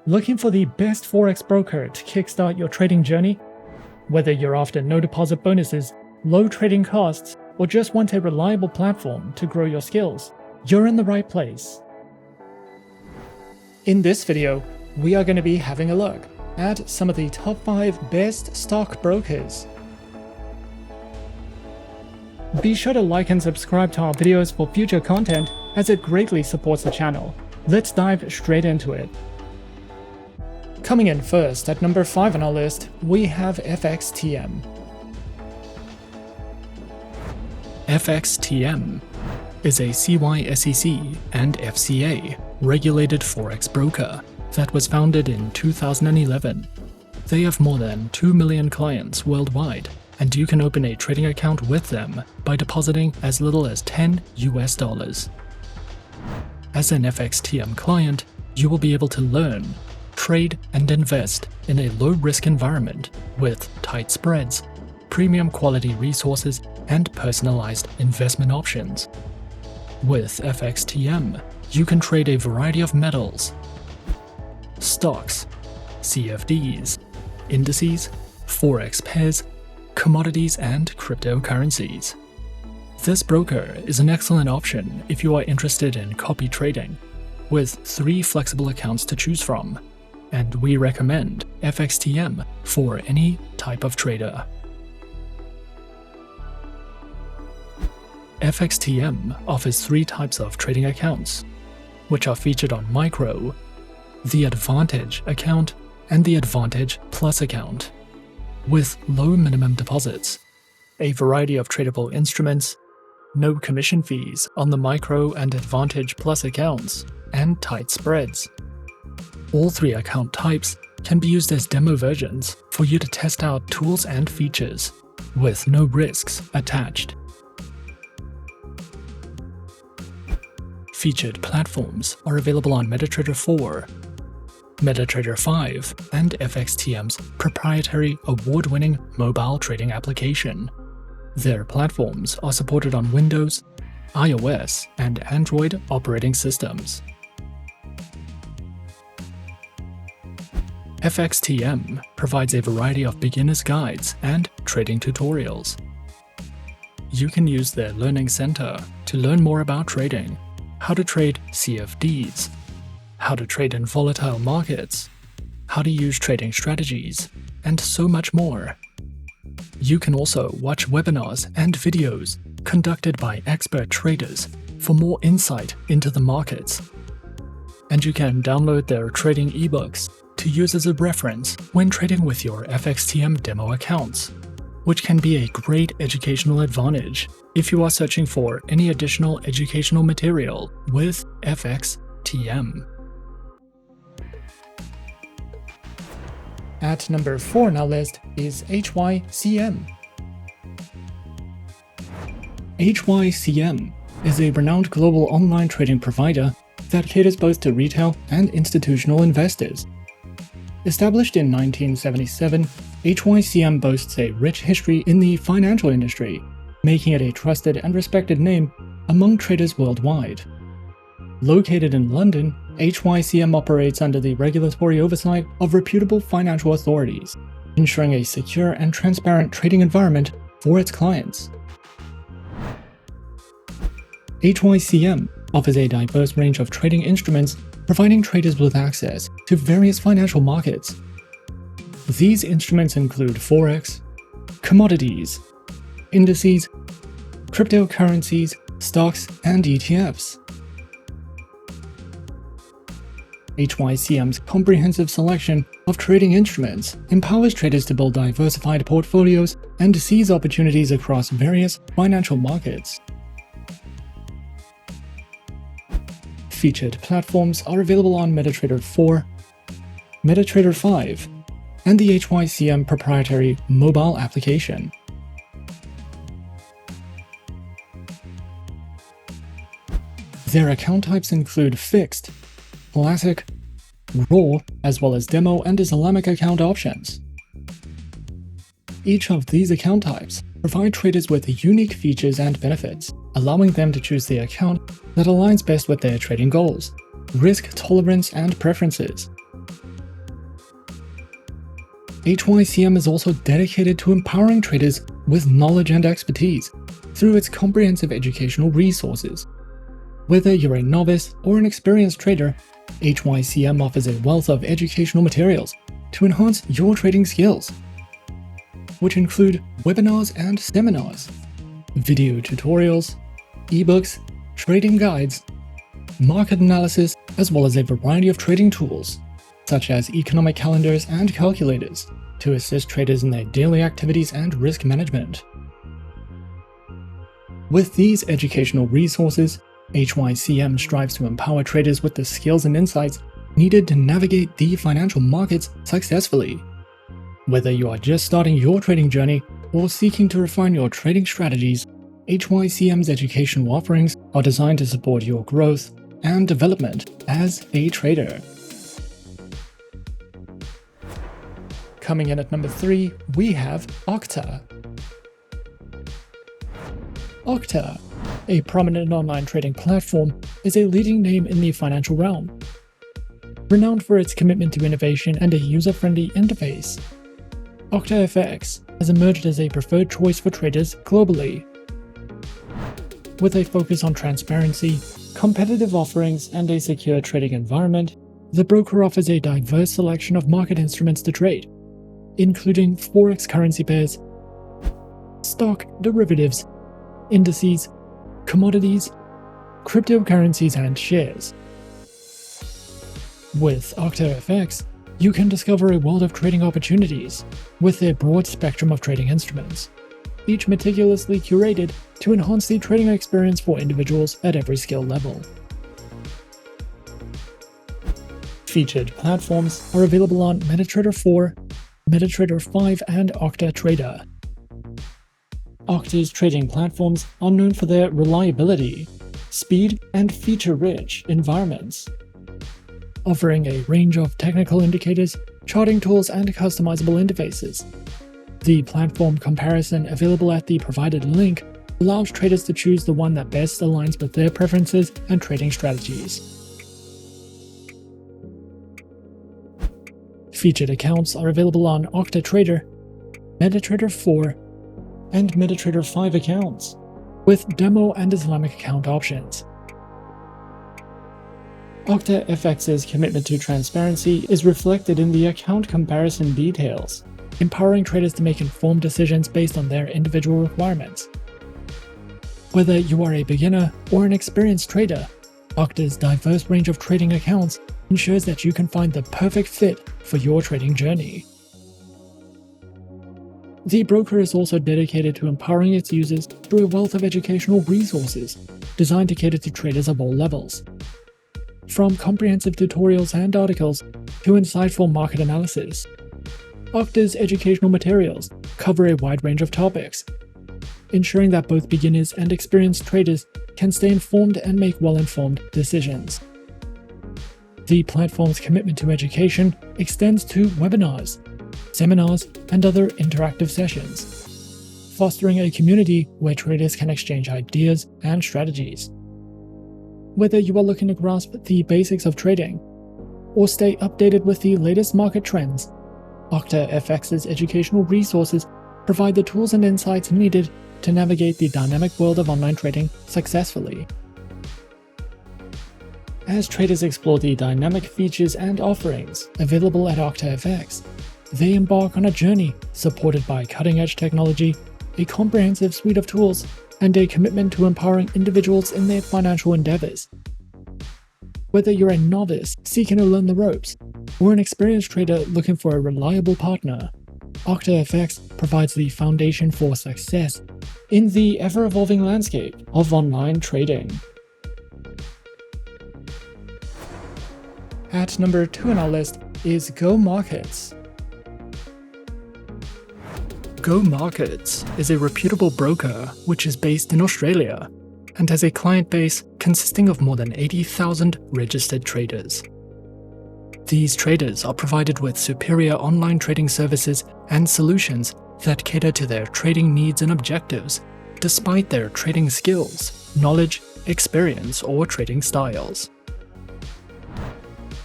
Looking for the best Forex broker to kickstart your trading journey? Whether you're after no deposit bonuses, low trading costs, or just want a reliable platform to grow your skills, you're in the right place. In this video, we are going to be having a look at some of the top 5 best stock brokers. Be sure to like and subscribe to our videos for future content, as it greatly supports the channel. Let's dive straight into it. Coming in first at number 5 on our list, we have FXTM. FXTM is a CYSEC and FCA regulated Forex broker that was founded in 2011. They have more than 2 million clients worldwide, and you can open a trading account with them by depositing as little as $10 US. As an FXTM client, you will be able to learn, trade, and invest in a low-risk environment with tight spreads, premium quality resources, and personalized investment options. With FXTM, you can trade a variety of metals, stocks, CFDs, indices, Forex pairs, commodities, and cryptocurrencies. This broker is an excellent option if you are interested in copy trading, with 3 flexible accounts to choose from, and we recommend FXTM for any type of trader. FXTM offers 3 types of trading accounts, which are featured on Micro, the Advantage account, and the Advantage Plus account, with low minimum deposits, a variety of tradable instruments, no commission fees on the Micro and Advantage Plus accounts, and tight spreads. All 3 account types can be used as demo versions for you to test out tools and features, with no risks attached. Featured platforms are available on MetaTrader 4, MetaTrader 5, and FXTM's proprietary award-winning mobile trading application. Their platforms are supported on Windows, iOS, and Android operating systems. FXTM provides a variety of beginner's guides and trading tutorials. You can use their Learning Center to learn more about trading, how to trade CFDs, how to trade in volatile markets, how to use trading strategies, and so much more. You can also watch webinars and videos conducted by expert traders for more insight into the markets. And you can download their trading ebooks to use as a reference when trading with your FXTM demo accounts, which can be a great educational advantage if you are searching for any additional educational material with FXTM. At number 4 on our list is HYCM. HYCM is a renowned global online trading provider that caters both to retail and institutional investors. Established in 1977, HYCM boasts a rich history in the financial industry, making it a trusted and respected name among traders worldwide. Located in London, HYCM operates under the regulatory oversight of reputable financial authorities, ensuring a secure and transparent trading environment for its clients. HYCM offers a diverse range of trading instruments, providing traders with access to various financial markets. These instruments include Forex, commodities, indices, cryptocurrencies, stocks, and ETFs. HYCM's comprehensive selection of trading instruments empowers traders to build diversified portfolios and seize opportunities across various financial markets. Featured platforms are available on MetaTrader 4, MetaTrader 5, and the HYCM proprietary mobile application. Their account types include fixed, classic, raw, as well as demo and Islamic account options. Each of these account types provide traders with unique features and benefits, allowing them to choose the account that aligns best with their trading goals, risk tolerance, and preferences. HYCM is also dedicated to empowering traders with knowledge and expertise through its comprehensive educational resources. Whether you're a novice or an experienced trader, HYCM offers a wealth of educational materials to enhance your trading skills, which include webinars and seminars, video tutorials, ebooks, trading guides, market analysis, as well as a variety of trading tools, such as economic calendars and calculators, to assist traders in their daily activities and risk management. With these educational resources, HYCM strives to empower traders with the skills and insights needed to navigate the financial markets successfully. Whether you are just starting your trading journey or seeking to refine your trading strategies, HYCM's educational offerings are designed to support your growth and development as a trader. Coming in at number 3, we have Octa. Octa, a prominent online trading platform, is a leading name in the financial realm. Renowned for its commitment to innovation and a user-friendly interface, Octa FX has emerged as a preferred choice for traders globally. With a focus on transparency, competitive offerings, and a secure trading environment, the broker offers a diverse selection of market instruments to trade, including forex currency pairs, stock derivatives, indices, commodities, cryptocurrencies, and shares. With Octa FX, you can discover a world of trading opportunities with their broad spectrum of trading instruments, each meticulously curated to enhance the trading experience for individuals at every skill level. Featured platforms are available on MetaTrader 4, MetaTrader 5, and Octa Trader. Octa's trading platforms are known for their reliability, speed, and feature-rich environments, offering a range of technical indicators, charting tools, and customizable interfaces. The platform comparison available at the provided link allows traders to choose the one that best aligns with their preferences and trading strategies. Featured accounts are available on Octa Trader, MetaTrader 4, and MetaTrader 5 accounts, with demo and Islamic account options. Octa FX's commitment to transparency is reflected in the account comparison details, empowering traders to make informed decisions based on their individual requirements. Whether you are a beginner or an experienced trader, Octa's diverse range of trading accounts ensures that you can find the perfect fit for your trading journey. The broker is also dedicated to empowering its users through a wealth of educational resources designed to cater to traders of all levels. From comprehensive tutorials and articles to insightful market analysis, Octa's educational materials cover a wide range of topics, ensuring that both beginners and experienced traders can stay informed and make well-informed decisions. The platform's commitment to education extends to webinars, seminars, and other interactive sessions, fostering a community where traders can exchange ideas and strategies. Whether you are looking to grasp the basics of trading or stay updated with the latest market trends, Octa FX's educational resources provide the tools and insights needed to navigate the dynamic world of online trading successfully. As traders explore the dynamic features and offerings available at Octa FX, they embark on a journey supported by cutting-edge technology, a comprehensive suite of tools, and a commitment to empowering individuals in their financial endeavors. Whether you're a novice seeking to learn the ropes, or an experienced trader looking for a reliable partner, Octa FX provides the foundation for success in the ever-evolving landscape of online trading. At number 2 on our list is Go Markets. Go Markets is a reputable broker which is based in Australia and has a client base consisting of more than 80,000 registered traders. These traders are provided with superior online trading services and solutions that cater to their trading needs and objectives, despite their trading skills, knowledge, experience, or trading styles.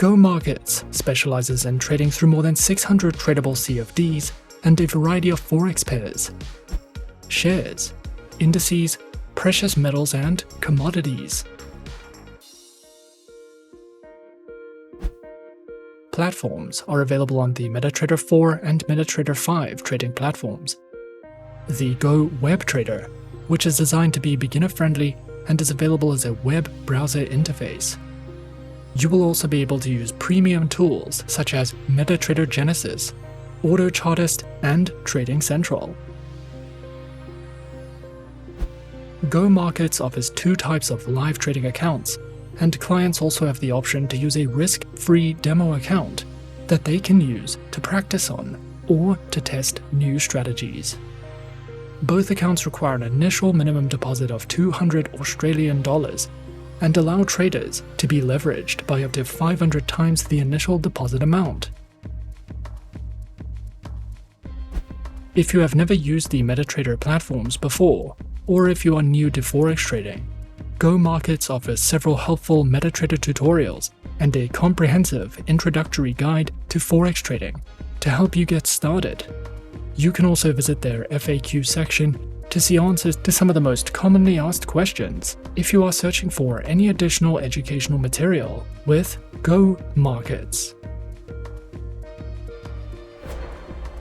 Go Markets specializes in trading through more than 600 tradable CFDs and a variety of forex pairs, shares, indices, precious metals, and commodities. Platforms are available on the MetaTrader 4 and MetaTrader 5 trading platforms. The Go Web Trader, which is designed to be beginner-friendly and is available as a web browser interface. You will also be able to use premium tools such as MetaTrader Genesis, AutoChartist, and Trading Central. Go Markets offers two types of live trading accounts, and clients also have the option to use a risk-free demo account that they can use to practice on or to test new strategies. Both accounts require an initial minimum deposit of $200 Australian and allow traders to be leveraged by up to 500 times the initial deposit amount. If you have never used the MetaTrader platforms before, or if you are new to forex trading, Go Markets offers several helpful MetaTrader tutorials and a comprehensive introductory guide to forex trading to help you get started. You can also visit their FAQ section to see answers to some of the most commonly asked questions if you are searching for any additional educational material with Go Markets.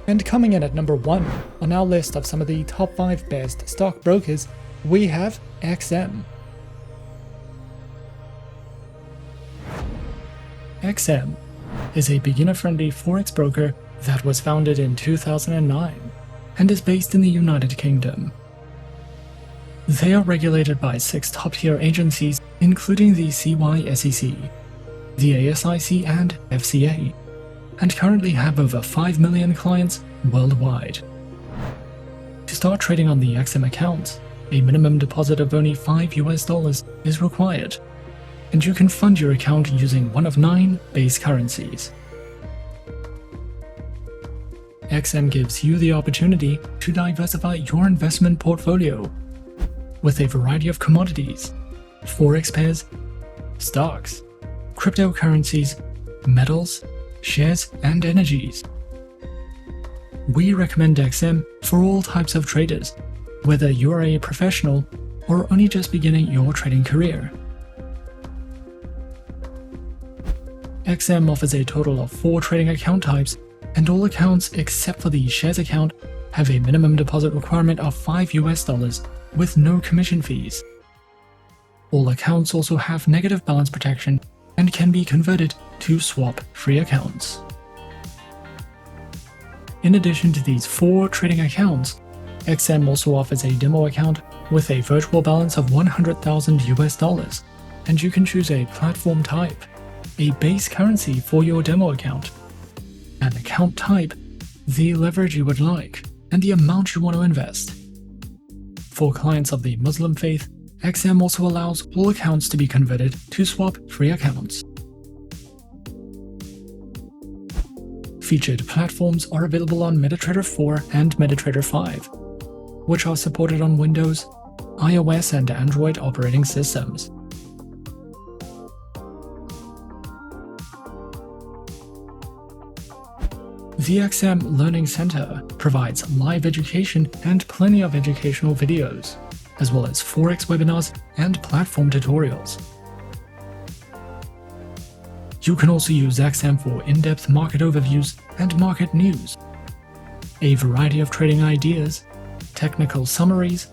And coming in at number 1 on our list of some of the top 5 best stockbrokers, we have XM. XM is a beginner-friendly forex broker that was founded in 2009 and is based in the United Kingdom. They are regulated by 6 top-tier agencies, including the HYCM, the HYCM, and FCA, and currently have over 5 million clients worldwide. To start trading on the XM account, a minimum deposit of only $5 is required, and you can fund your account using one of 9 base currencies. XM gives you the opportunity to diversify your investment portfolio with a variety of commodities, forex pairs, stocks, cryptocurrencies, metals, shares, and energies. We recommend XM for all types of traders, whether you are a professional or only just beginning your trading career. XM offers a total of 4 trading account types, and all accounts except for the shares account have a minimum deposit requirement of $5 with no commission fees. All accounts also have negative balance protection and can be converted to swap-free accounts. In addition to these 4 trading accounts, XM also offers a demo account with a virtual balance of $100,000, and you can choose a platform type, a base currency for your demo account, an account type, the leverage you would like, and the amount you want to invest. For clients of the Muslim faith, XM also allows all accounts to be converted to swap-free accounts. Featured platforms are available on MetaTrader 4 and MetaTrader 5, which are supported on Windows, iOS, and Android operating systems. The XM Learning Center provides live education and plenty of educational videos, as well as forex webinars and platform tutorials. You can also use XM for in-depth market overviews and market news, a variety of trading ideas, technical summaries,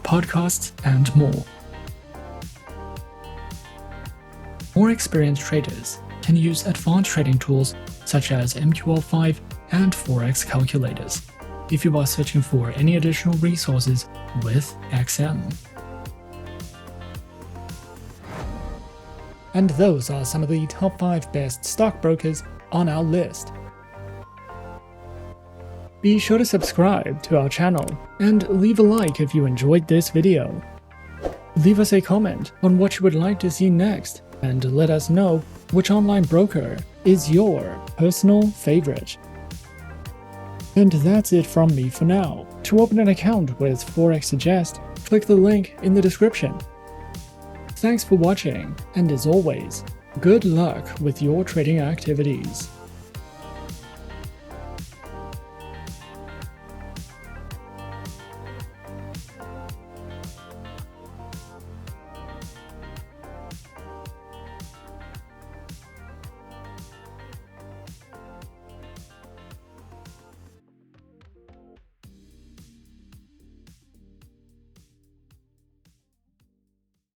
podcasts, and more. More experienced traders can use advanced trading tools such as MQL5 and Forex calculators if you are searching for any additional resources with XM. And those are some of the top 5 best stockbrokers on our list. Be sure to subscribe to our channel and leave a like if you enjoyed this video. Leave us a comment on what you would like to see next, and let us know which online broker is your personal favorite. And that's it from me for now. To open an account with Forexsuggest, click the link in the description. Thanks for watching, and as always, Good luck with your trading activities.